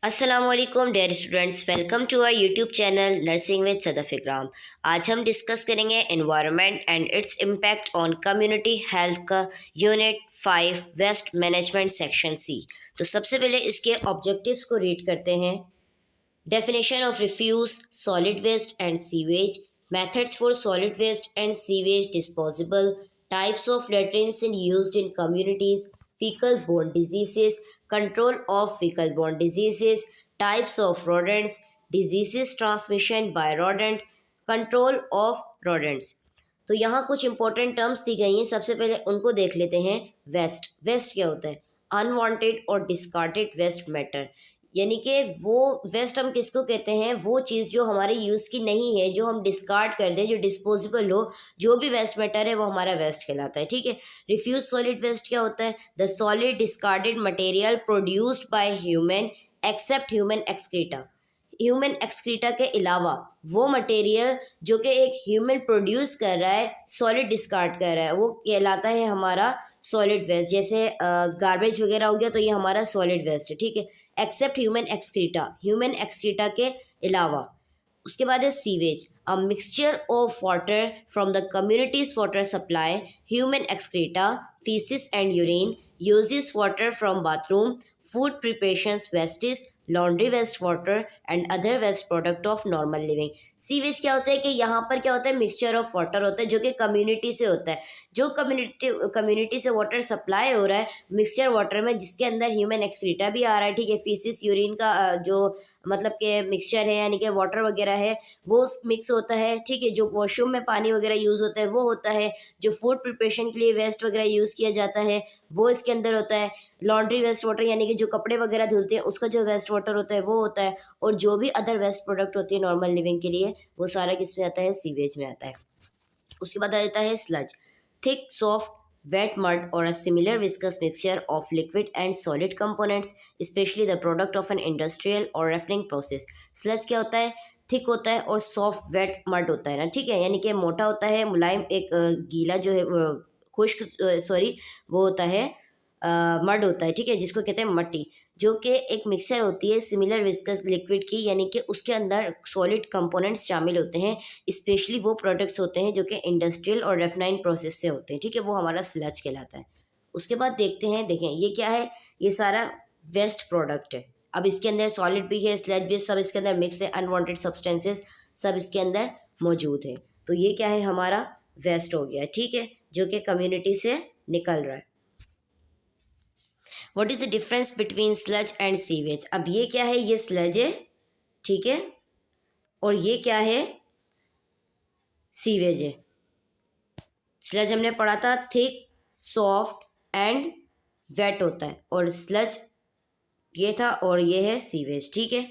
अस्सलाम वालेकुम dear students, welcome to our YouTube channel nursing with Sadaf Ikram. आज हम डिस्कस करेंगे environment and its impact on community health का unit 5 waste management section C. तो सबसे पहले इसके ऑब्जेक्टिव्स को रीड करते हैं। Definition of refuse, solid waste and sewage, methods for solid waste and sewage disposable, types of latrines used in communities, fecal borne diseases, control of fecal borne diseases, types of rodents, diseases transmission by rodent, control of rodents। तो यहाँ कुछ important terms दी गई हैं। सबसे पहले उनको देख लेते हैं। वेस्ट, वेस्ट क्या होता है? अनवांटेड और डिस्कार्डेड वेस्ट मैटर, यानी कि वो वेस्ट हम किसको कहते हैं? वो चीज़ जो हमारे यूज़ की नहीं है, जो हम डिस्कार्ड कर दें, जो डिस्पोजेबल हो, जो भी वेस्ट मैटर है वो हमारा वेस्ट कहलाता है। ठीक है। रिफ्यूज सॉलिड वेस्ट क्या होता है? The solid discarded material produced by human except human excreta. Human excreta के अलावा वो मटेरियल जो कि एक ह्यूमन प्रोड्यूस कर रहा है, सॉलिड डिस्कार्ड कर रहा है, वो कहलाता है हमारा सॉलिड वेस्ट। जैसे गार्बेज वगैरह हो गया तो ये हमारा सॉलिड वेस्ट है। ठीक है। Except human excreta, human excreta के अलावा। उसके बाद है sewage, a mixture of water from the communities water supply, human excreta, faeces and urine, uses water from bathroom, food preparations wastes, laundry waste water and other waste product of normal living. Sewage क्या होता है कि यहाँ पर क्या होता है? Mixture of water होता है जो कि कम्युनिटी से होता है। जो कम्युनिटी से वाटर सप्लाई हो रहा है मिक्सचर वाटर में, जिसके अंदर ह्यूमन एक्सक्रीटा भी आ रहा है। ठीक है। फीसिस यूरिन का जो मतलब कि मिक्सचर है, यानी कि वाटर वगैरह है, वो मिक्स होता है। ठीक है। जो वॉशरूम में पानी वगैरह यूज़ होता है वो होता है। जो फूड प्रिपरेशन के लिए वेस्ट वगैरह यूज़ किया जाता है वो इसके अंदर होता है। लॉन्ड्री वेस्ट वाटर, यानी कि जो कपड़े वगैरह धुलते हैं उसका जो वेस्ट वाटर होता है वो होता है। और जो भी अदर वेस्ट प्रोडक्ट होती है नॉर्मल लिविंग के लिए, वो सारा किस में आता है? सीवेज में आता है। उसके बाद आ जाता है sludge, thick soft wet mud or a similar viscous mixture of liquid and solid components, especially the product of an industrial or refining process। Sludge क्या होता है? थिक होता है और सॉफ्ट वेट मड होता है ना। ठीक है। यानी कि मोटा होता है, मुलायम, एक गीला जो है खुश्क, सॉरी, वो होता है मड होता है। ठीक है। जिसको कहते हैं मट्टी, जो कि एक मिक्सचर होती है सिमिलर विस्कस लिक्विड की, यानी कि उसके अंदर सॉलिड कंपोनेंट्स शामिल होते हैं। स्पेशली वो प्रोडक्ट्स होते हैं जो कि इंडस्ट्रियल और रेफाइनिंग प्रोसेस से होते हैं। ठीक है। वो हमारा स्लज कहलाता है। उसके बाद देखते हैं, देखें ये क्या है? ये सारा वेस्ट प्रोडक्ट है। अब इसके अंदर सॉलिड भी है, स्लज भी, सब इसके अंदर मिक्स है, अनवांटेड सब्सटेंसेस सब इसके अंदर मौजूद है। तो ये क्या है? हमारा वेस्ट हो गया। ठीक है। जो कि कम्युनिटी से निकल रहा है। What is the difference between sludge and sewage? अब ये क्या है? ये स्लज है। ठीक है। और ये क्या है? सीवेज है। स्लज हमने पढ़ा था थिक, सॉफ्ट एंड वेट होता है, और स्लज ये था, और ये है सीवेज। ठीक है।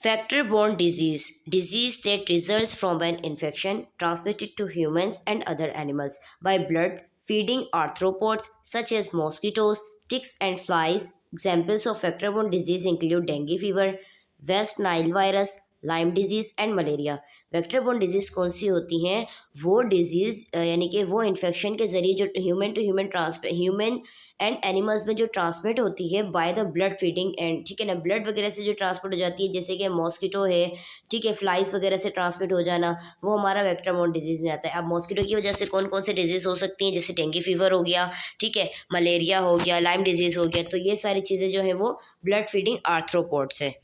Vector borne disease, disease that results from an infection transmitted to humans and other animals by blood feeding arthropods such as mosquitoes, ticks and flies। Examples of vector borne disease include dengue fever, West Nile virus, Lyme disease and malaria। Vector borne disease कौन सी होती हैं? वो disease यानी कि वो infection के ज़रिए जो human to human and animals में जो ट्रांसमिट होती है by the blood feeding and, ठीक है ना, ब्लड वगैरह से जो ट्रांसमिट हो जाती है, जैसे कि मॉस्किटो है, ठीक है, फ्लाइज वगैरह से ट्रांसमिट हो जाना, वो हमारा वेक्टर बोर्न डिजीज़ में आता है। अब मॉस्किटो की वजह से कौन कौन से डिजीज़ हो सकती हैं? जैसे डेंगू फीवर हो गया, ठीक है, मलेरिया हो गया, लाइम डिजीज़ हो गया। तो ये सारी चीज़ें जो है वो ब्लड फीडिंग आर्थ्रोपोड्स है।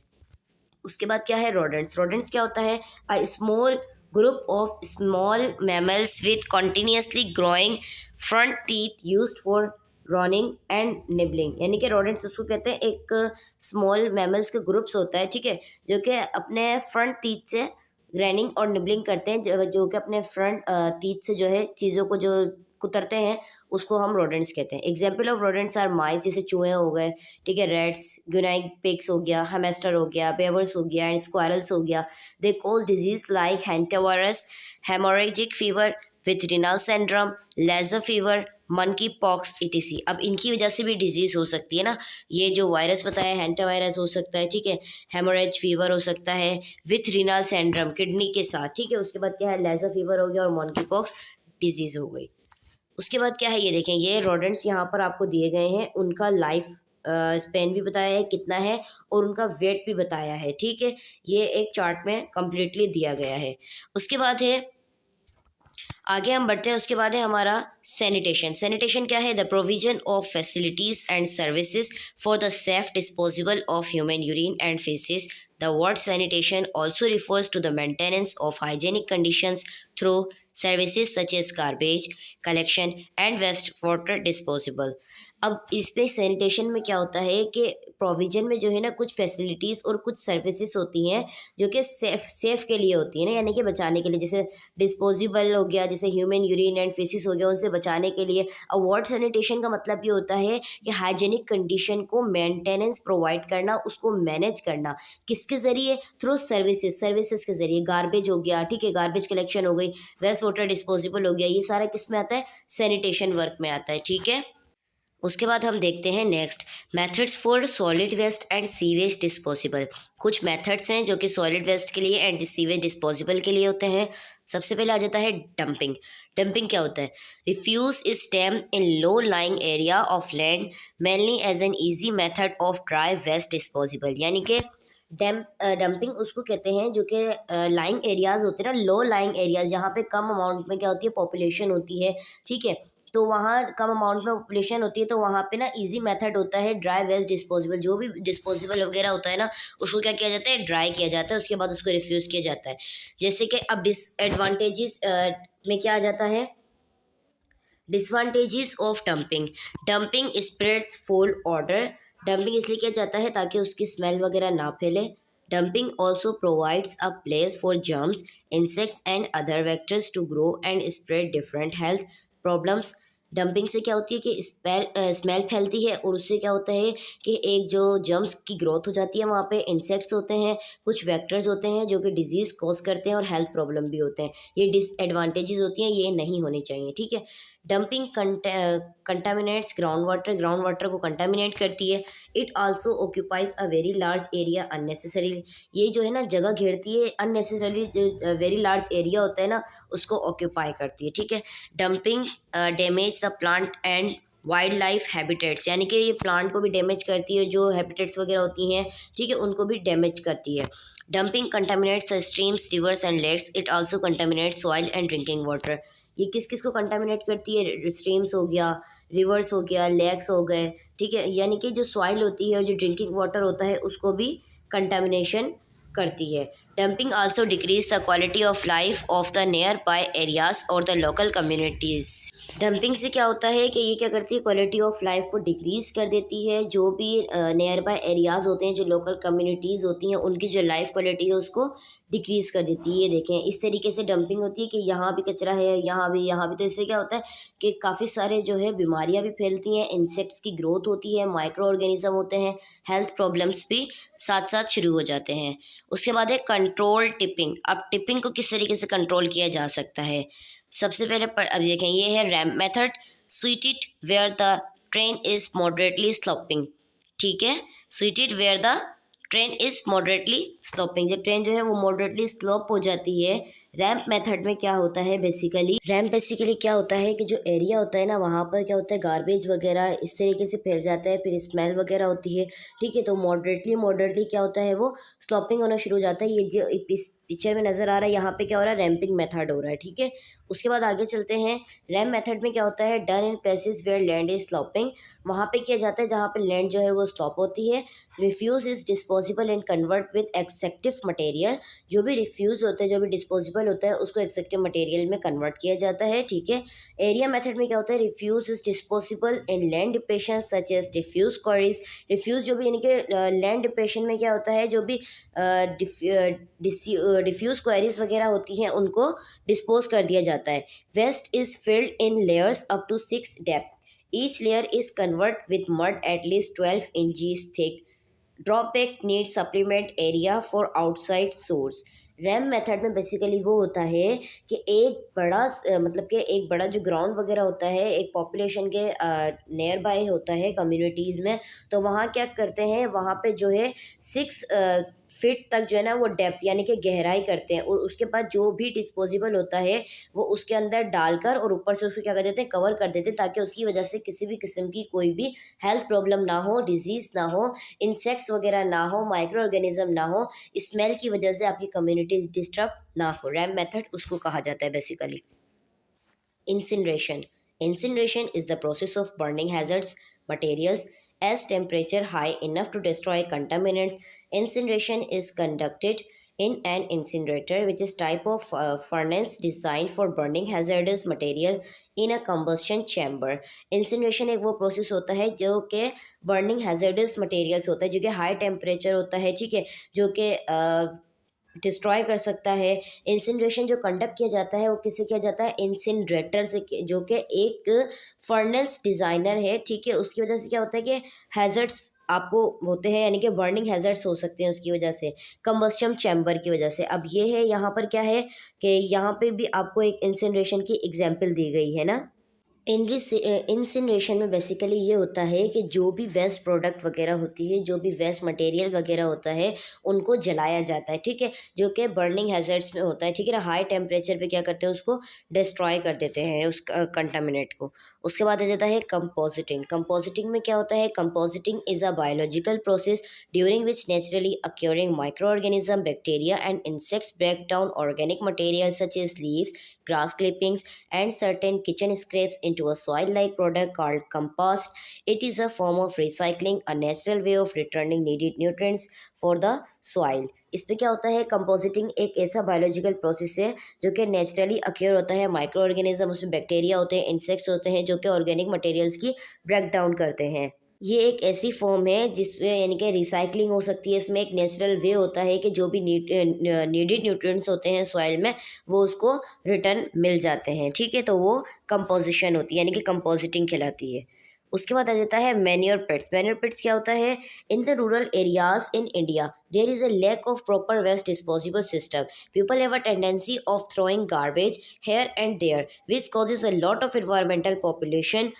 उसके बाद क्या है? रोडेंट्स। रोडेंट्स क्या होता है? A small group of small mammals with continuously growing front teeth used for gnawing and nibbling. यानी कि रोडेंट्स उसको कहते हैं, एक स्मॉल मैमल्स के ग्रुप्स होता है, ठीक है, जो कि अपने फ्रंट टीथ से ग्रैनिंग और निबलिंग करते हैं, जो कि अपने फ्रंट टीथ से जो है चीज़ों को जो कुतरते हैं, उसको हम रोडेंट्स कहते हैं। एग्जाम्पल ऑफ रोडेंट्स आर माइस, जैसे चूहे हो गए, ठीक है, रेट्स, गुनाइक पिग्स हो गया, हैमस्टर हो गया, बेवर्स हो गया एंड स्क्वायरल्स हो गया। They cause disease like hantavirus, hemorrhagic fever with renal syndrome, Lassa fever, monkeypox etc। अब इनकी वजह से भी डिजीज़ हो सकती है ना। ये जो वायरस बताया, हैंटावायरस हो सकता है, ठीक है, हेमोरेज फीवर हो सकता है विथ रिनल सिंड्रोम, किडनी के साथ, ठीक है। उसके बाद क्या है? लेजर फीवर हो गया और मंकी पॉक्स डिजीज़ हो गई। उसके बाद क्या है? ये देखें, ये रोडेंट्स यहाँ पर आपको दिए गए हैं, उनका लाइफ स्पेन भी बताया है कितना है और उनका वेट भी बताया है, ठीक है। ये एक चार्ट में कम्प्लीटली दिया गया है। उसके बाद है, आगे हम बढ़ते हैं, उसके बाद है हमारा सैनिटेशन। सैनिटेशन क्या है? The provision of facilities and services for the safe disposable of human urine and faces. The word sanitation also refers to the maintenance of hygienic conditions through services such as garbage collection and wastewater disposal. अब इस पे sanitation में क्या होता है कि provision में जो है ना कुछ फैसिलिटीज़ और कुछ सर्विसेज होती हैं जो कि सेफ के लिए होती है ना, यानी कि बचाने के लिए, जैसे डिस्पोजेबल हो गया, जैसे ह्यूमन यूरिन एंड फेसिस हो गया, उनसे बचाने के लिए। अब वार्ड सैनिटेशन का मतलब ये होता है कि हाइजीनिक कंडीशन को मेंटेनेंस प्रोवाइड करना, उसको मैनेज करना, किसके ज़रिए? थ्रू सर्विसेज के ज़रिए। गार्बेज हो गया, ठीक है, गार्बेज कलेक्शन हो गई, वेस्ट वाटर डिस्पोजेबल हो गया, ये सारा किस में आता है? सैनिटेशन वर्क में आता है, ठीक है। उसके बाद हम देखते हैं next, methods for solid waste and sewage disposable. कुछ मेथड्स हैं जो कि सॉलिड वेस्ट के लिए एंड सीवेज डिस्पोजेबल के लिए होते हैं। सबसे पहले आ जाता है डंपिंग। डंपिंग क्या होता है? Refuse is damp in low lying area of land mainly as an easy method of dry waste disposable. यानी कि डंपिंग उसको कहते हैं जो कि लाइंग एरियाज़ होते हैं ना, लो लाइंग एरियाज़, जहाँ पे कम अमाउंट में क्या होती है? पॉपुलेशन होती है, ठीक है। तो वहाँ कम अमाउंट में पॉपुलेशन होती है, तो वहाँ पे ना इजी मेथड होता है ड्राई वेस्ट डिस्पोजेबल। जो भी डिस्पोजेबल वगैरह होता है ना, उसको क्या किया जाता है? ड्राई किया जाता है, उसके बाद उसको रिफ्यूज़ किया जाता है। जैसे कि अब डिसएडवांटेजेस में क्या आ जाता है? Disadvantages of dumping. Dumping spreads foul odour. Dumping इसलिए किया जाता है ताकि उसकी स्मेल वगैरह ना फैले। Dumping also provides a place for germs, insects and other vectors to grow and spread different health problems. Dumping से क्या होती है कि स्मेल फैलती है, और उससे क्या होता है कि एक जो जर्म्स की ग्रोथ हो जाती है, वहाँ पे इंसेक्ट्स होते हैं, कुछ वेक्टर्स होते हैं जो कि डिजीज़ कॉज करते हैं, और हेल्थ प्रॉब्लम भी होते हैं। ये डिसएडवांटेजेस होती हैं, ये नहीं होनी चाहिए, ठीक है। डंपिंग कंटामिनेट्स ग्राउंड वाटर को कंटामिनेट करती है। It also occupies a very large area unnecessarily. ये जो है ना जगह घेरती है अननेसेसरीली, जो वेरी लार्ज एरिया होता है ना उसको ऑक्यूपाई करती है, ठीक है। Dumping damage the plant and wild life habitats, यानी कि ये प्लांट को भी डैमेज करती है, जो हैबिटेट्स वगैरह होती हैं, ठीक है, उनको भी डैमेज करती है। Dumping contaminates streams rivers and lakes. It also contaminates soil and drinking water. ये किस किस को कंटामिनेट करती है? स्ट्रीम्स हो गया, रिवर्स हो गया, लेक्स हो गए, ठीक है, यानी कि जो सॉइल होती है और जो ड्रिंकिंग वाटर होता है उसको भी कंटामिनेशन करती है। Dumping also decrease the quality of life of the near by areas और द लोकल कम्युनिटीज़। डंपिंग से क्या होता है कि ये क्या करती है? क्वालिटी ऑफ लाइफ को डिक्रीज कर देती है। जो भी नियर बाय एरियाज़ होते हैं, जो लोकल कम्युनिटीज़ होती हैं, उनकी जो लाइफ क्वालिटी है उसको डिक्रीज कर देती है। ये देखें, इस तरीके से डंपिंग होती है कि यहाँ भी कचरा है, यहाँ भी, यहाँ भी। तो इससे क्या होता है कि काफ़ी सारे जो है बीमारियाँ भी फैलती हैं, इंसेक्ट्स की ग्रोथ होती है, माइक्रो ऑर्गेनिज्म होते हैं, हेल्थ प्रॉब्लम्स भी साथ साथ शुरू हो जाते हैं। उसके बाद है कंट्रोल टिपिंग। अब टिपिंग को किस तरीके से कंट्रोल किया जा सकता है? सबसे पहले अब देखें, ये है ramp method. Suited where the terrain is moderately sloping, ठीक है। Suited where the terrain is moderately sloping, जब ट्रेन जो है वो मॉडरेटली स्लोप हो जाती है। रैम्प मेथड में क्या होता है? रैम्प बेसिकली क्या होता है कि जो एरिया होता है ना, वहाँ पर क्या होता है, गार्बेज वगैरह इस तरीके से फैल जाता है, फिर स्मेल वगैरह होती है, ठीक है। तो मॉडरेटली क्या होता है, वो स्लॉपिंग होना शुरू हो जाता है। ये जो इस पिक्चर में नज़र आ रहा है, यहाँ पे क्या हो रहा है? रैम्पिंग मेथड हो रहा है, ठीक है। उसके बाद आगे चलते हैं। रैम्प मेथड में क्या होता है? Done in places where land is sloping. वहाँ पे किया जाता है जहाँ पे लैंड जो है वो स्लॉप होती है। Refuse is disposable and convert with executive material. जो भी रिफ्यूज़ होता है, जो भी डिस्पोजेबल होता है, उसको एक्सेक्टिव मटेरियल में कन्वर्ट किया जाता है, ठीक है। एरिया मेथड में क्या होता है? Refuse is disposable in land depression such as डिफ्यूज़ क्वारीज। रिफ्यूज़ जो भी, यानी कि लैंड डिप्रेशन में क्या होता है, जो भी डिफ्यूज़ क्वारीज वगैरह होती हैं उनको डिस्पोज कर दिया जाता है। Waste is filled in layers up to 6 depth. Each layer is covered with mud at least 12 inches thick. Drawback need supplement area for outside source. Ramp method में बेसिकली वो होता है कि एक बड़ा मतलब कि एक बड़ा जो ग्राउंड वगैरह होता है, एक पॉपुलेशन के नियर बाय होता है कम्युनिटीज़ में, तो वहाँ क्या करते हैं, वहाँ पे जो है फिट तक जो है ना वो डेप्थ यानी कि गहराई करते हैं, और उसके बाद जो भी डिस्पोजेबल होता है वो उसके अंदर डालकर और ऊपर से उसको क्या कर देते हैं, कवर कर देते हैं, ताकि उसकी वजह से किसी भी किस्म की कोई भी हेल्थ प्रॉब्लम ना हो, डिजीज़ ना हो, इंसेक्ट्स वगैरह ना हो, माइक्रो ऑर्गेनिज्म ना हो, स्मेल की वजह से आपकी कम्युनिटी डिस्टर्ब ना हो। रैम मेथड उसको कहा जाता है basically. Incineration. Incineration is the process of burning hazardous materials as temperature high enough to destroy contaminants. Incineration is conducted in an incinerator, which is type of furnace designed for burning hazardous material in a combustion chamber. Incineration एक वो process होता है जो कि burning hazardous materials होता है, जो कि हाई टेम्परेचर होता है, ठीक है, जो कि डिस्ट्रॉय कर सकता है। इंसिनरेशन जो कंडक्ट किया जाता है वो किससे किया जाता है, इंसिनरेटर से, जो कि एक फर्नेस डिज़ाइनर है, ठीक है। उसकी वजह से क्या होता है कि हैज़र्ड्स आपको होते हैं, यानी कि बर्निंग हैज़र्ड्स हो सकते हैं उसकी वजह से, कंबस्शन चैम्बर की वजह से। अब ये है यहाँ पर क्या है कि यहाँ पे भी आपको एक इंसिनरेशन की एग्जाम्पल दी गई है ना। इंसिनरेशन में बेसिकली ये होता है कि जो भी वेस्ट प्रोडक्ट वगैरह होती है, जो भी वेस्ट मटेरियल वगैरह होता है, उनको जलाया जाता है, ठीक है, जो कि बर्निंग हैजर्ड्स में होता है, ठीक है ना। हाई टेम्परेचर पे क्या करते हैं, उसको डिस्ट्रॉय कर देते हैं, उस कंटामिनेट को। उसके बाद आ जाता है कंपोजिटिंग। कंपोजिटिंग में क्या होता है, composting is a biological process during which naturally occurring microorganism, bacteria and insects break down organic material such as leaves, grass clippings, and certain kitchen scraps into a soil-like product called compost. It is a form of recycling, a natural way of returning needed nutrients for the soil. इसमें क्या होता है, compositing एक ऐसा biological process है जो कि naturally acquire होता है। माइक्रो ऑर्गेनिज्म, उसमें बैक्टीरिया होते हैं, इंसेक्ट्स होते हैं, जो कि ऑर्गेनिक मटेरियल्स की ब्रेक डाउन करते हैं। ये एक ऐसी फॉर्म है जिसमें यानी कि रिसाइकलिंग हो सकती है। इसमें एक नेचुरल वे होता है कि जो भी नीडेड न्यूट्रिएंट्स होते हैं सॉइल में, वो उसको रिटर्न मिल जाते हैं, ठीक है। तो वो कंपोजिशन होती है, यानी कि कंपोजिटिंग कहलाती है। उसके बाद आ जाता है मैन्योर पिट्स। मैन्योर पिट्स क्या होता है, in the rural areas in India there is a lack of proper waste disposable system. People have a tendency of throwing garbage here and there, which causes a lot of environmental pollution.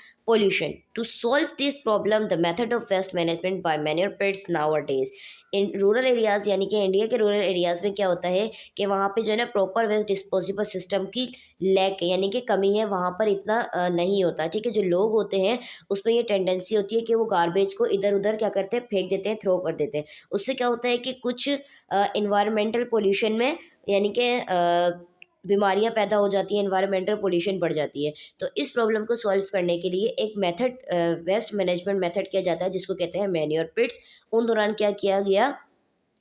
To solve this problem, the method of waste management by manure pits nowadays. In rural areas, यानी कि India के rural areas में क्या होता है कि वहाँ पे जो है ना प्रॉपर वेस्ट डिस्पोजेबल सिस्टम की लैक यानी कि कमी है, वहाँ पर इतना नहीं होता, ठीक है। जो लोग होते हैं उसमें ये टेंडेंसी होती है कि वो गार्बेज को इधर उधर क्या करते हैं, फेंक देते हैं, थ्रो कर देते हैं। उससे क्या होता है कि कुछ इन्वायरमेंटल पोल्यूशन में, यानी कि बीमारियां पैदा हो जाती हैं, एनवायरमेंटल पोल्यूशन बढ़ जाती है। तो इस प्रॉब्लम को सॉल्व करने के लिए एक मेथड, वेस्ट मैनेजमेंट मेथड किया जाता है, जिसको कहते हैं मैन्योर पिट्स। उन दौरान क्या किया गया,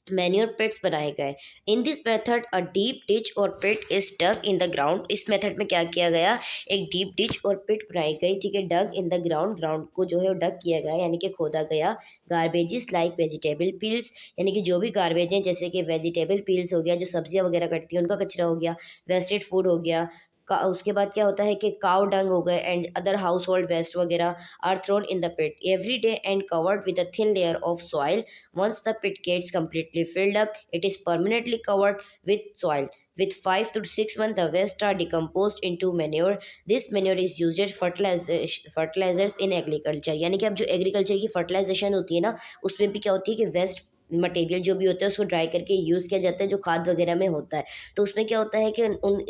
मैन्योर पिट्स बनाए गए। In this method a deep ditch or pit is dug in the ground. इस मेथड में क्या किया गया, एक डीप डिच और पिट बनाई गई, ठीक है, डग इन द ग्राउंड, ग्राउंड को जो है वो डग किया गया, यानी कि खोदा गया। गार्बेजेस लाइक वेजिटेबल पील्स, यानी कि जो भी गार्बेज हैं, जैसे कि वेजिटेबल पील्स हो गया, जो सब्जियां वगैरह कटती हैं उनका कचरा हो गया, वेस्टेड फूड हो गया, उसके बाद क्या होता है कि काउ डंग हो गए and other household waste वगैरह are thrown in the pit every day and covered with a thin layer of soil. Once the pit gets completely filled up, it is permanently covered with soil. With 5 to 6 months, the waste are decomposed into manure. This manure is used as fertilizers in agriculture. यानी कि अब जो agriculture की fertilisation होती है ना, उसमें भी क्या होती है कि वेस्ट मटेरियल जो भी होता है उसको ड्राई करके यूज़ किया जाता है, जो खाद वगैरह में होता है। तो उसमें क्या होता है कि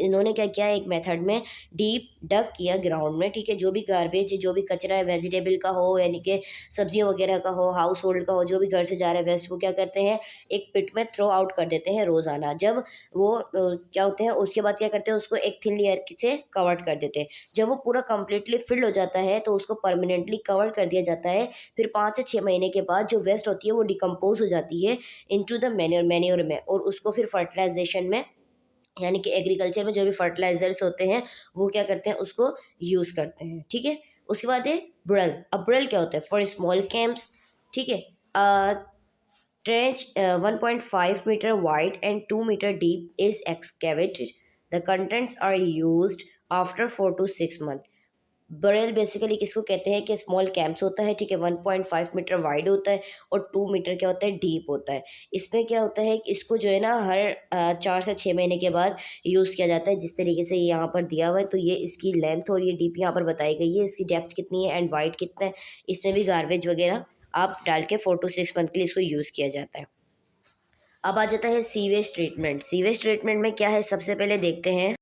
इन्होंने क्या किया, एक मेथड में डीप डग किया ग्राउंड में, ठीक है, जो भी गार्बेज, जो भी कचरा है, वेजिटेबल का हो, यानी कि सब्जियों वगैरह का हो, हाउस होल्ड का हो, जो भी घर से जा रहा है वेस्ट, वो क्या करते हैं, एक पिट में थ्रो आउट कर देते हैं रोज़ाना। जब वो क्या होते हैं, उसके बाद क्या करते हैं, उसको एक थिन लेयर से कवर कर देते हैं। जब वो पूरा कम्प्लीटली फिल्ड हो जाता है तो उसको परमानेंटली कवर कर दिया जाता है। फिर 5 से 6 महीने के बाद जो वेस्ट होती है वो डिकम्पोज हो जाती है इनटू द मैन्योर में, और उसको फिर फर्टिलाइजेशन में, यानी कि एग्रीकल्चर में जो भी फर्टिलाइजर्स होते हैं वो क्या करते हैं, उसको यूज़ करते हैं, ठीक है। उसके बाद है ब्रल। अब ब्रल क्या होता है, फॉर स्मॉल कैंप्स, ठीक है, trench 1.5 meter wide and 2 meter deep is excavated. The contents are used after 4 to 6 months. Barail basically किसको कहते हैं कि स्मॉल कैंप्स होता है, ठीक है, 1.5 मीटर वाइड होता है और 2 मीटर क्या होता है, डीप होता है। इसमें क्या होता है कि इसको जो है ना हर 4 से 6 महीने के बाद यूज़ किया जाता है, जिस तरीके से यहाँ पर दिया हुआ है। तो ये इसकी लेंथ और ये डीप यहाँ पर बताई गई है, इसकी डेप्थ कितनी है एंड वाइड कितना है। इसमें भी गार्बेज वगैरह आप डाल के 4 to 6 मंथ के लिए इसको यूज़ किया जाता है। अब आ जाता है सीवेज ट्रीटमेंट। सीवेज ट्रीटमेंट में क्या है, सबसे पहले देखते हैं।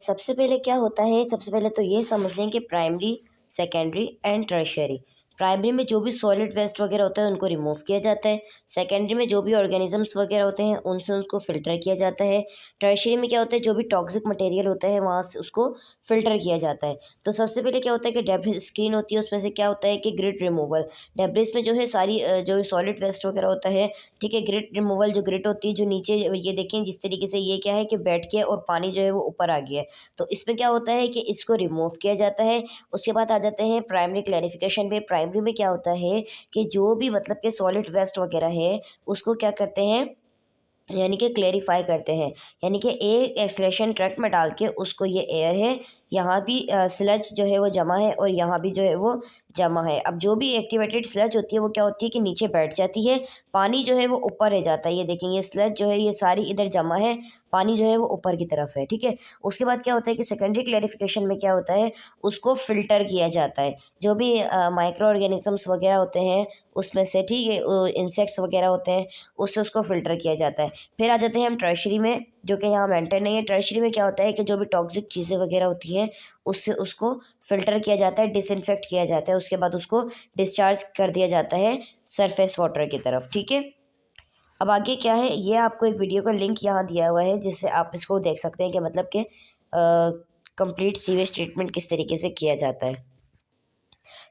सबसे पहले क्या होता है, सबसे पहले तो ये समझ लें कि primary, secondary and tertiary. Primary में जो भी सॉलिड वेस्ट वगैरह होता है उनको रिमूव किया जाता है। सेकेंडरी में जो भी ऑर्गेनिजम्स वगैरह होते हैं उनसे उसको फ़िल्टर किया जाता है। टर्शियरी में क्या होता है, जो भी टॉक्सिक मटेरियल होता है वहाँ से उसको फ़िल्टर किया जाता है। तो सबसे पहले क्या होता है कि डेब्रिस स्क्रीन होती है, उसमें से क्या होता है कि ग्रिट रिमूवल। डेब्रिस में जो है सारी जो सॉलिड वेस्ट वगैरह होता है, ठीक है। ग्रिट रिमूवल, जो ग्रिट होती है जो नीचे, ये देखें जिस तरीके से ये क्या है कि बैठ के और पानी जो है वो ऊपर आ गया है। तो इसमें क्या होता है कि इसको रिमूव किया जाता है। उसके बाद आ जाते हैं प्राइमरी क्लैरिफिकेशन पे। प्राइमरी में क्या होता है कि जो भी मतलब कि सॉलिड वेस्ट वगैरह है उसको क्या करते हैं, यानी कि क्लेरिफाई करते हैं। यानी कि एक एक्सलेशन ट्रक में डाल के उसको, ये एयर है, यहाँ भी स्लज जो है वो जमा है और यहाँ भी जो है वो जमा है। अब जो भी एक्टिवेटेड स्लज होती है वो क्या होती है कि नीचे बैठ जाती है, पानी जो है वो ऊपर रह जाता है। ये देखेंगे स्लज जो है ये सारी इधर जमा है, पानी जो है वो ऊपर की तरफ है, ठीक है। उसके बाद क्या होता है कि सेकेंडरी क्लेरिफिकेशन में क्या होता है, उसको फ़िल्टर किया जाता है। जो भी माइक्रो ऑर्गेनिजम्स वगैरह होते हैं उसमें से, ठीक है, इंसेक्ट्स वगैरह होते हैं, उससे उसको फ़िल्टर किया जाता है। फिर आ जाते हैं हम टर्शरी में, जो कि यहाँ मेंटेन नहीं है। टर्शरी में क्या होता है कि जो भी टॉक्सिक चीज़ें वगैरह होती हैं उससे उसको फ़िल्टर किया जाता है, डिसइंफेक्ट किया जाता है। उसके बाद उसको डिस्चार्ज कर दिया जाता है सरफेस वाटर की तरफ, ठीक है। अब आगे क्या है, ये आपको एक वीडियो का लिंक यहाँ दिया हुआ है जिससे आप इसको देख सकते हैं कि मतलब कि कंप्लीट सीवेज ट्रीटमेंट किस तरीके से किया जाता है।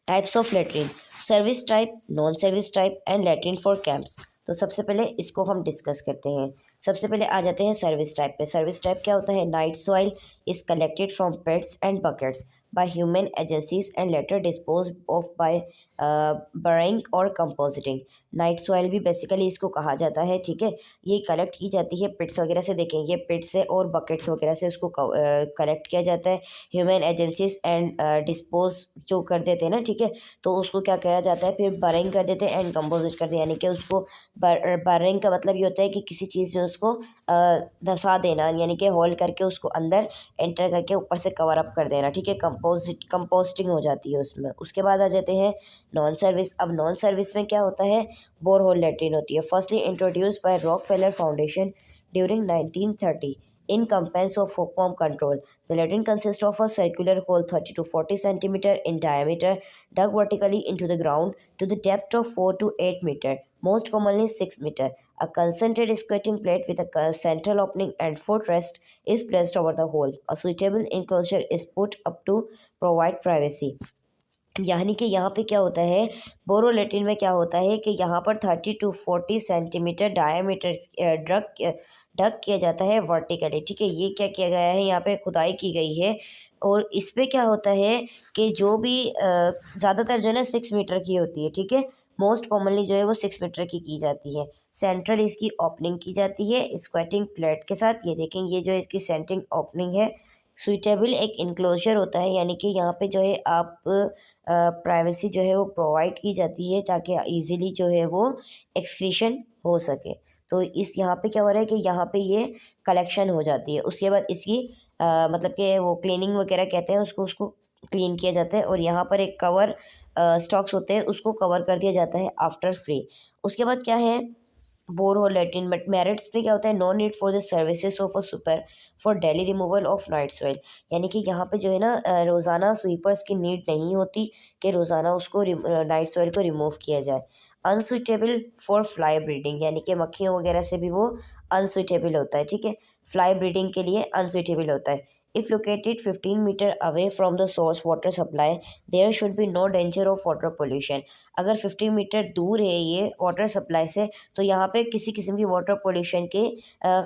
Types of latrine, service type, non service type and latrine for camps. तो सबसे पहले इसको हम डिस्कस करते हैं। सबसे पहले आ जाते हैं सर्विस टाइप पे। सर्विस टाइप क्या होता है, night soil is collected from pits and buckets by human agencies and later dispose of by burying or composting. Night soil भी बेसिकली इसको कहा जाता है, ठीक है। ये कलेक्ट की जाती है पिट्स वगैरह से, देखेंगे पिट्स से और बकेट्स वगैरह से इसको कलेक्ट किया जाता है। ह्यूमन एजेंसीज एंड डिस्पोज जो कर देते हैं ना, ठीक है, तो उसको क्या किया जाता है, फिर बरिंग कर देते हैं एंड कंपोजिट कर देते हैं। यानी कि उसको बरिंग का मतलब ये होता है कि किसी चीज़ में उसको धंसा देना, यानी कि होल करके उसको अंदर एंटर करके ऊपर से कवर अप कर देना, ठीक है। कंपोस्टिंग हो जाती है उसमें। उसके बाद आ जाते हैं नॉन सर्विस। अब नॉन सर्विस में क्या होता है, बोरहोल लेटरिन होती है। Firstly introduce by Rockefeller foundation during 1930 in compliance of form control. The latrine consists of a circular hole 30 to 40 centimeter in diameter, dug vertically into the ground to the depth of 4 to 8 meter, most commonly 6 meter. A concentrated squatting plate with a central opening and footrest is placed over the hole. A suitable enclosure is put up to provide privacy. यानी कि यहाँ पे क्या होता है, बोरोलेटिन में क्या होता है कि यहाँ पर 30 to 40 सेंटीमीटर डायामीटर ढक किया जाता है वर्टिकली, ठीक है। ये क्या किया गया है, यहाँ पे खुदाई की गई है और इस पे क्या होता है कि जो भी ज़्यादातर जो है ना 6 मीटर की होती है, ठीक है। मोस्ट कॉमनली जो है वो 6 मीटर की जाती है। सेंट्रल इसकी ओपनिंग की जाती है स्क्वेटिंग प्लेट के साथ। ये देखें, ये जो है इसकी सेंटिंग ओपनिंग है। सुइटेबल एक इनक्लोजर होता है, यानी कि यहाँ पे जो है आप प्राइवेसी जो है वो प्रोवाइड की जाती है ताकि इजीली जो है वो एक्सक्रीशन हो सके। तो इस यहाँ पे क्या हो रहा है कि यहाँ पे ये कलेक्शन हो जाती है। उसके बाद इसकी मतलब कि वो क्लीनिंग वगैरह कहते हैं उसको, उसको क्लीन किया जाता है और यहाँ पर एक कवर स्टॉक्स होते हैं उसको कवर कर दिया जाता है आफ्टर फ्री। उसके बाद क्या है, बोरहोल लेटरिन मेरिट्स पे क्या होता है, no need for the services of a sweeper for daily removal of night soil. यानी कि यहाँ पे जो है ना रोज़ाना स्वीपर्स की नीड नहीं होती कि रोज़ाना उसको नाइट सॉइल को रिमूव किया जाए। अनसुइटेबल फॉर फ्लाई ब्रीडिंग, यानी कि मक्खियों वगैरह से भी वो अनसुइटेबल होता है, ठीक है। फ्लाई ब्रीडिंग के लिए अनसुइटेबल होता है। If located 15 metre away from the source water supply there should be no danger of water pollution. अगर 15 मीटर दूर है ये वाटर सप्लाई से तो यहाँ पे किसी किस्म की वाटर पोल्यूशन के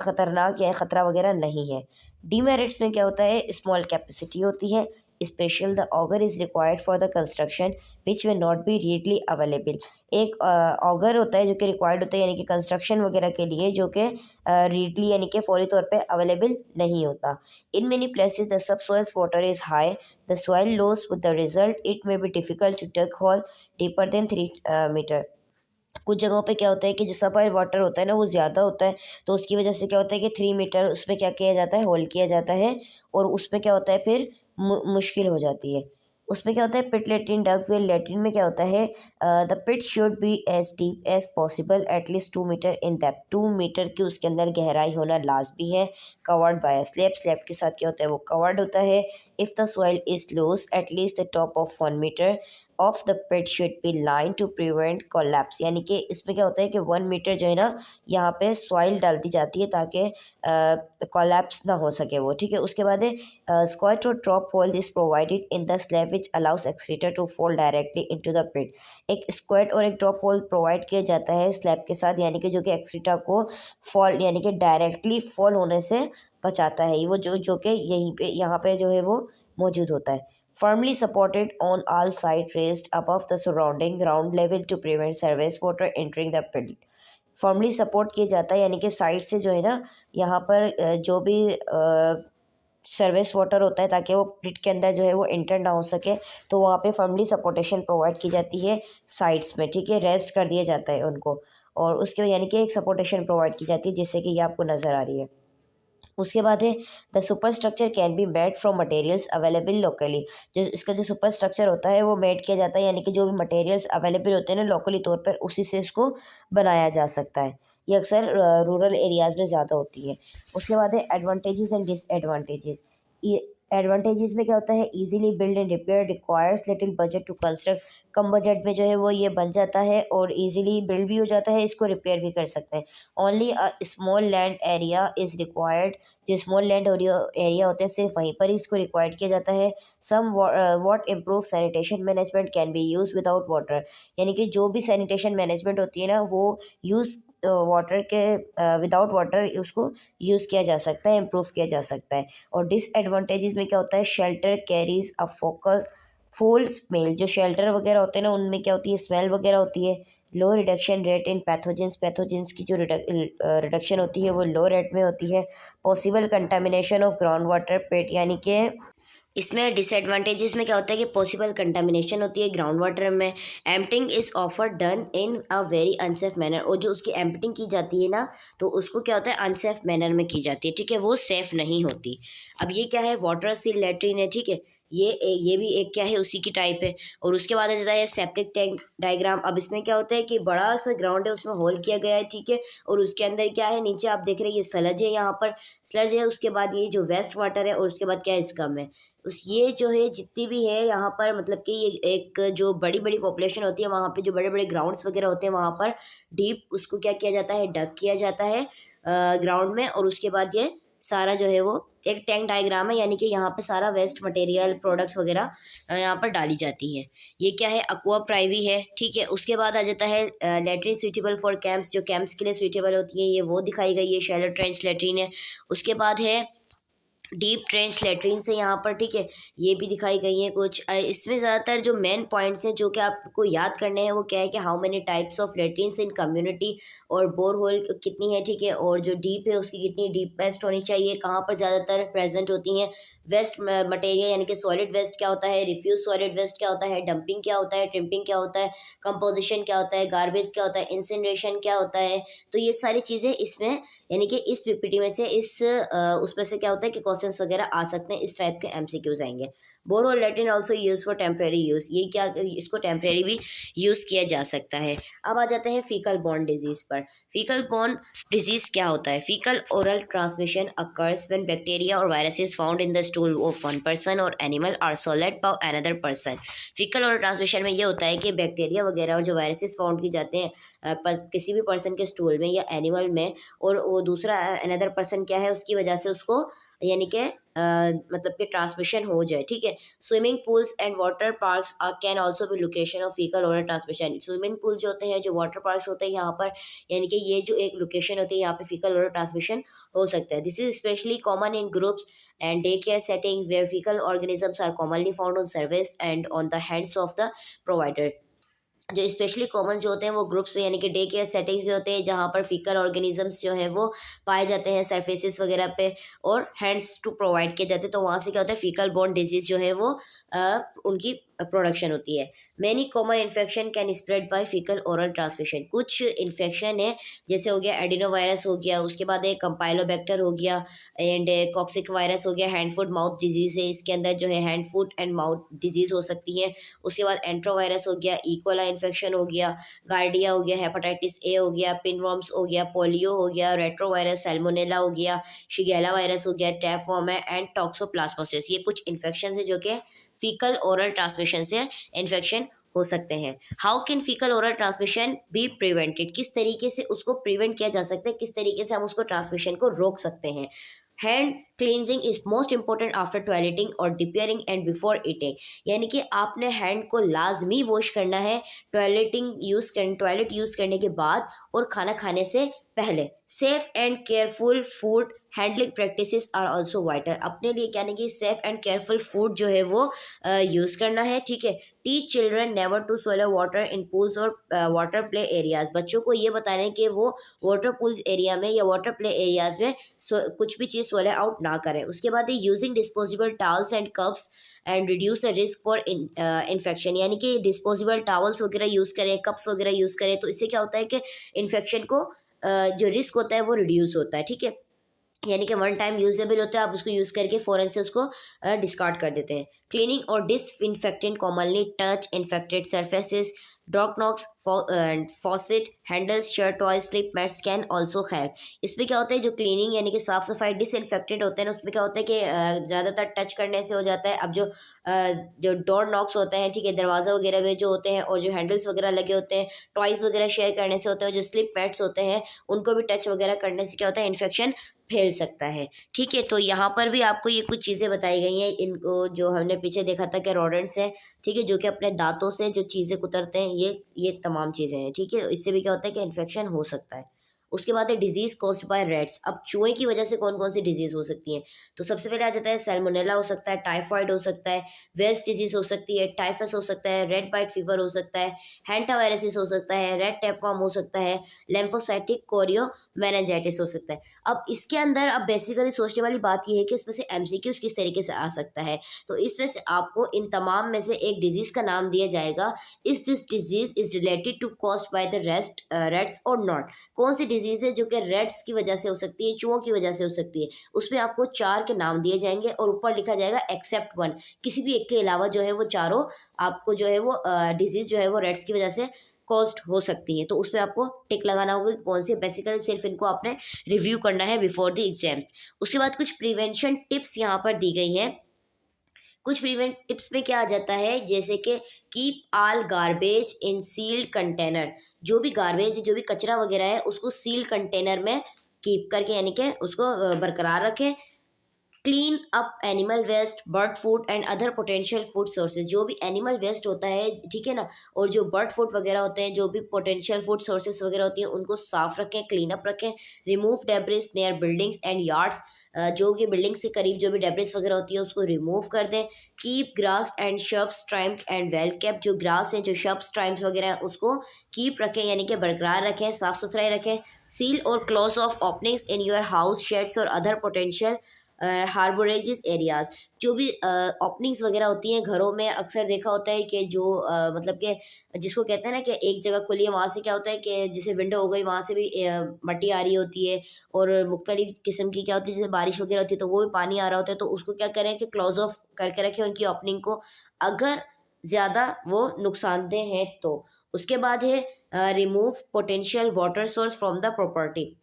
ख़तरनाक या ख़तरा वगैरह नहीं है। डीमेरिट्स में क्या होता है, स्मॉल कैपेसिटी होती है। Special the auger is required for the construction which way not be readily available. एक ऑगर होता है जो कि रिक्वायर्ड होता है यानी कि कंस्ट्रक्शन वगैरह के लिए, जो कि रीडली यानी कि फौरी तौर पे अवेलेबल नहीं होता। In many places the subsoils water is high, the soil loose with the result it may be difficult to dug hole deeper than 3 metre. कुछ जगहों पे क्या होता है कि जो सॉइल वाटर होता है ना वो ज़्यादा होता है, तो उसकी वजह से क्या होता है कि 3 मीटर उसमें क्या किया जाता है, होल किया जाता है और उसमें क्या होता है फिर मुश्किल हो जाती है। उसमें क्या होता है, pit latrine dug well latrine में क्या होता है, the pit should be as deep as possible at least 2 metre in depth, 2 metre की उसके अंदर गहराई होना लाजमी है। Covered by a slab, slab के साथ क्या होता है, वो कवर्ड होता है। If the soil is loose at least the top of 1 metre of the pit should be line to prevent collapse, यानी कि इसमें क्या होता है कि 1 मीटर जो है ना, यहाँ पे सॉइल डालती जाती है ताकि कोलैप्स ना हो सके वो, ठीक है। उसके बाद squat or drop hole is provided in the slab which allows excreta to fall directly into the pit. एक स्क्वाट और एक ड्रॉप होल प्रोवाइड किया जाता है स्लैब के साथ, यानी कि जो कि एक्सक्रीटर को फॉल यानी कि डायरेक्टली फॉल होने से बचाता है। वो जो कि यहीं पे यहाँ पे जो है वो मौजूद होता है। firmly supported on all sides raised above the surrounding ground level to prevent surface water entering the pit। Firmly support किया जाता है, यानी कि साइड से जो है ना, यहाँ पर जो भी सर्विस वाटर होता है ताकि वो पिट के अंदर जो है वो इंटर ना हो सके, तो वहाँ पे फर्मली सपोर्टेशन प्रोवाइड की जाती है साइड्स में, ठीक है। रेस्ट कर दिया जाता है उनको, और उसके यानी कि एक सपोर्टेशन प्रोवाइड की जाती है, जिससे कि ये आपको नज़र आ रही है। उसके बाद है the super structure can be made from materials available locally. जो इसका जो सुपर स्ट्रक्चर होता है वो मेड किया जाता है, यानी कि जो भी मटेरियल्स अवेलेबल होते हैं ना लोकली तौर पर, उसी से इसको बनाया जा सकता है। ये अक्सर रूरल एरियाज़ में ज़्यादा होती है। उसके बाद है एडवांटेजेस एंड डिसएडवांटेजेस। एडवांटेजेस में क्या होता है, easily build and repair, requires little budget to construct. कम बजट में जो है वो ये बन जाता है और इजीली बिल्ड भी हो जाता है, इसको रिपेयर भी कर सकते हैं। Only a small land area is required. जो स्मॉल लैंड एरिया होते हैं सिर्फ वहीं पर ही इसको रिक्वायर्ड किया जाता है। Somewhat improve sanitation management can be use without water, यानी कि जो भी सैनिटेशन मैनेजमेंट होती है ना, वो यूज़ वाटर के विदाउट वाटर उसको यूज़ किया जा सकता है, इम्प्रूव किया जा सकता है। और डिसएडवांटेजेस में क्या होता है, shelter carries a focus full smell. जो शेल्टर वगैरह होते हैं ना, उनमें क्या होती है, स्मेल वगैरह होती है। Low reduction rate in pathogens, pathogens की जो रिडक्शन होती है वो लो रेट में होती है। Possible contamination of ground water pit, यानी कि इसमें डिसएडवांटेजेस में क्या होता है कि पॉसिबल कंटामिनेशन होती है ग्राउंड वाटर में। Emptying is offer done in a very unsafe manner, और जो उसकी एम्पटिंग की जाती है ना, तो उसको क्या होता है, अनसेफ मैनर में की जाती है, ठीक है, वो सेफ़ नहीं होती। अब ये क्या है, वाटर सील लेट्रिन है, ठीक है। ये भी एक क्या है, उसी की टाइप है। और उसके बाद आ जाता है सेप्टिक टैंक डायग्राम। अब इसमें क्या होता है कि बड़ा सा ग्राउंड है, उसमें होल किया गया है, ठीक है। और उसके अंदर क्या है, नीचे आप देख रहे हैं ये स्लज है, यहाँ पर स्लज है। उसके बाद ये जो वेस्ट वाटर है, और उसके बाद क्या है, स्कम है। उस ये जो है जितनी भी है यहाँ पर, मतलब कि ये एक जो बड़ी बड़ी पॉपुलेशन होती है वहाँ पे, जो बड़े बड़े ग्राउंड्स वगैरह होते हैं वहाँ पर डीप उसको क्या किया जाता है, डग किया जाता है ग्राउंड में। और उसके बाद ये सारा जो है वो एक टैंक डायग्राम है, यानी कि यहाँ पे सारा वेस्ट मटेरियल प्रोडक्ट्स वगैरह यहाँ पर डाली जाती है। ये क्या है, अक्वा प्राइवी है, ठीक है। उसके बाद आ जाता है लेट्रिन सूटेबल फॉर कैंप्स, जो कैंप्स के लिए सूटेबल होती है, ये वो दिखाई गई है। शैलो ट्रेंच लेट्रिन है। उसके बाद है डीप ट्रेंच लेट्रिन से यहाँ पर, ठीक है, ये भी दिखाई गई हैं कुछ। इसमें ज़्यादातर जो मेन पॉइंट्स हैं जो कि आपको याद करने हैं, वो क्या है कि how many types of latrines in community, और बोर होल कितनी है, ठीक है, और जो डीप है उसकी कितनी डीपेस्ट होनी चाहिए, कहाँ पर ज़्यादातर प्रेजेंट होती हैं। वेस्ट मटेरियल यानी कि सॉलिड वेस्ट क्या होता है, रिफ्यूज सॉलिड वेस्ट क्या होता है, डंपिंग क्या होता है, ट्रिम्पिंग क्या होता है, कंपोजिशन क्या होता है, गार्बेज क्या होता है, इंसिनरेशन क्या होता है। तो ये सारी चीज़ें इसमें, यानी कि इस पीपीटी में से उसमें से क्या होता है कि क्वेश्चंस वगैरह आ सकते हैं, इस टाइप के एमसीक्यूज आएंगे। Borehole latrine also use for temporary use, ये क्या, इसको टेम्प्रेरी भी यूज़ किया जा सकता है। अब आ जाते हैं फीकल बॉर्न डिजीज़ पर। फीकल बॉर्न डिजीज़ क्या होता है, faecal oral transmission occurs when bacteria or viruses found in the stool of one person or animal are swallowed by another person. Faecal oral transmission में ये होता है कि bacteria वगैरह और जो वायरसेस फाउंड की जाते हैं किसी भी पर्सन के स्टूल में या एनिमल में, और वो दूसरा अनदर पर्सन क्या है, उसकी वजह से उसको यानी कि मतलब कि ट्रांसमिशन हो जाए, ठीक है। Swimming pools and water parks can also be location of faecal oral transmission. Swimming pool जो होते हैं, जो वाटर पार्क्स होते हैं, यहाँ पर यानी कि ये जो एक लोकेशन होती है, यहाँ पे फीकल ओरल ट्रांसमिशन हो सकता है। This is specially common in groups and daycare setting where fecal organisms are commonly found on surface and on the hands of the provider। जो स्पेशली कॉमन जो होते हैं वो ग्रुप्स में यानी कि डे केयर सेटिंग्स में होते हैं, जहाँ पर फीकल ऑर्गेनिजम्स जो हैं वो पाए जाते हैं सरफेसेस वगैरह पे, और हैंड्स टू प्रोवाइड किए जाते हैं। तो वहाँ से क्या होता है, फीकल बॉर्न डिजीज़ जो है वो उनकी प्रोडक्शन होती है। Many common infection can spread by faecal oral transmission. कुछ इन्फेक्शन है जैसे हो गया एडिनोवायरस हो गया, उसके बाद एक कंपाइलोबैक्टर हो गया एंड कॉक्सिक वायरस हो गया, हैंड फुट माउथ डिजीज़ है, इसके अंदर जो है hand foot and mouth disease हो सकती है। उसके बाद एंट्रोवायरस हो गया, इकोला इन्फेक्शन हो गया, गार्डिया हो गया, हेपेटाइटिस ए हो गया, पिनवर्म्स हो गया, पोलियो हो गया, रेट्रोवायरस, सैल्मोनेला हो गया, शिगेला वायरस हो गया, टैपवर्म है एंड टॉक्सोप्लाज्मोसिस। ये कुछ इन्फेक्शन है जो कि फीकल ओरल ट्रांसमिशन से इन्फेक्शन हो सकते हैं। How can faecal oral transmission be prevented? किस तरीके से उसको प्रिवेंट किया जा सकता है, किस तरीके से हम उसको ट्रांसमिशन को रोक सकते हैं। Hand cleansing is most important after toileting और डिपियरिंग एंड बिफोर ईटिंग। यानी कि आपने हैंड को लाजमी वॉश करना है टॉयलेट यूज़ करने के बाद और खाना खाने से पहले। Safe and careful food handling practices are also vital. अपने लिए क्या नहीं कि सेफ एंड केयरफुल फूड जो है वो यूज़ करना है, ठीक है। Teach children never to swallow water in pools और वाटर प्ले एरियाज। बच्चों को ये बताना है कि वो वाटर पूल्स एरिया में या वाटर प्ले एरियाज में कुछ भी चीज़ swallow आउट ना करें। उसके बाद using disposable towels and cups and reduce the risk for infection. यानी कि डिस्पोजेबल टावल्स वगैरह यूज़ करें, कप्स वगैरह यूज़ करें, तो इससे क्या होता है कि इन्फेक्शन को जो रिस्क होता है वो रिड्यूस होता है, ठीक है। यानी कि वन टाइम यूजेबल होता है, आप उसको यूज़ करके फ़ौरन से उसको डिस्कार्ड कर देते हैं। क्लीनिंग और disinfectant commonly touch infected surfaces, door knobs, faucet handles, shared toys, slip mats can also help. इसमें क्या होता है, जो क्लीनिंग यानी कि साफ़ सफाई डिसइंफेक्टेंट होते हैं ना, उसमें क्या होता है कि ज़्यादातर टच करने से हो जाता है। अब जो डोर नॉक्स होते हैं, ठीक है, दरवाज़ा वगैरह में जो होते हैं, और जो हैंडल्स वगैरह लगे होते हैं, टॉयज़ वगैरह शेयर करने से होते हैं, जो स्लिप मैट्स होते हैं उनको भी टच वगैरह करने से क्या होता है, इन्फेक्शन फैल सकता है, ठीक है। तो यहाँ पर भी आपको ये कुछ चीज़ें बताई गई हैं। इनको जो हमने पीछे देखा था कि रोडेंट्स हैं, ठीक है, जो कि अपने दांतों से जो चीज़ें कुतरते हैं, ये तमाम चीज़ें हैं, ठीक है। इससे भी क्या होता है कि इन्फेक्शन हो सकता है। उसके बाद है डिजीज़ कॉज्ड बाय रैट्स। अब चूहे की वजह से कौन कौन सी डिजीज़ हो सकती हैं, तो सबसे पहले आ जाता है सैल्मोनेला हो सकता है, टाइफाइड हो सकता है, वेल्स डिजीज़ हो सकती है, टाइफस हो सकता है, रेड बाइट फीवर हो सकता है, हैंटावायरसिस हो सकता है, रेड टैपवर्म हो सकता है, लिम्फोसाइटिक कोरियो मेनिंजाइटिस हो सकता है। अब इसके अंदर अब बेसिकली सोचने वाली बात ये है कि इसमें से एमसीक्यूज किस तरीके से आ सकता है। तो इसमें से आपको इन तमाम में से एक डिजीज़ का नाम दिया जाएगा। Is this disease is related to caused by the rats और नॉट। कौन सी डिजीज़ है जो कि रेट्स की वजह से हो सकती है, चूहों की वजह से हो सकती है। उसमें आपको 4 के नाम दिए जाएंगे और ऊपर लिखा जाएगा एक्सेप्ट 1। किसी भी एक के अलावा जो है वो चारों आपको जो है वो डिजीज़ जो है वो रेट्स की वजह से कॉस्ट हो सकती है। तो उसमें आपको टिक लगाना होगा कि कौन सी, बेसिकली सिर्फ इनको आपने रिव्यू करना है बिफोर द एग्जाम। उसके बाद कुछ प्रिवेंशन टिप्स यहाँ पर दी गई हैं। कुछ प्रिवेंट टिप्स में क्या आ जाता है, जैसे कि keep all garbage in sealed container. जो भी गार्बेज, जो भी कचरा वगैरह है उसको सील्ड कंटेनर में कीप करके यानी कि उसको बरकरार रखें। Clean up animal waste, bird food and other potential food sources. जो भी एनिमल वेस्ट होता है, ठीक है ना, और जो बर्ड फूड वगैरह होते हैं, जो भी पोटेंशियल फूड सोर्सेज वगैरह होती हैं, उनको साफ रखें, क्लीन अप रखें। Remove debris near buildings and yards. जो कि बिल्डिंग्स के करीब जो भी डेब्रिस वगैरह होती है उसको रिमूव कर दें। Keep grass and shrubs trimmed and well kept. जो ग्रास है, जो शब्स ट्राइम्स वगैरह है, उसको कीप रखें यानी कि बरकरार रखें, साफ़ सुथराई रखें। सील और close of openings in your house, shades और अदर पोटेंशियल हार्बोरेजेस एरियाज। जो भी ओपनिंग्स वगैरह होती हैं घरों में, अक्सर देखा होता है कि जो मतलब कि जिसको कहते हैं ना कि एक जगह खुली है, वहाँ से क्या होता है कि जैसे विंडो हो गई, वहाँ से भी मट्टी आ रही होती है, और मुख्तलिफ किस्म की क्या होती है, जैसे बारिश वगैरह होती है तो वो भी पानी आ रहा होता है। तो उसको क्या करें कि क्लोज ऑफ करके रखें उनकी ओपनिंग को, अगर ज़्यादा वो नुकसानदेह हैं तो। उसके बाद है remove potential water source from the property.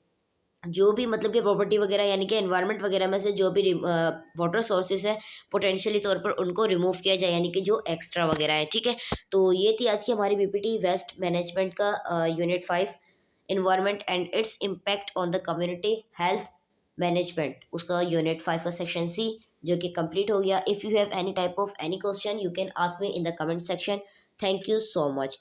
जो भी मतलब कि प्रॉपर्टी वगैरह यानी कि एनवायरनमेंट वगैरह में से जो भी वाटर सोर्सेज है, पोटेंशियली तौर पर उनको रिमूव किया जाए, यानी कि जो एक्स्ट्रा वगैरह है, ठीक है। तो ये थी आज की हमारी पीपीटी वेस्ट मैनेजमेंट का unit 5 environment and its impact on the community health management, उसका यूनिट 5 का सेक्शन सी जो कि कंप्लीट हो गया। If you have any type of any question you can ask me in the comment section. Thank you so much.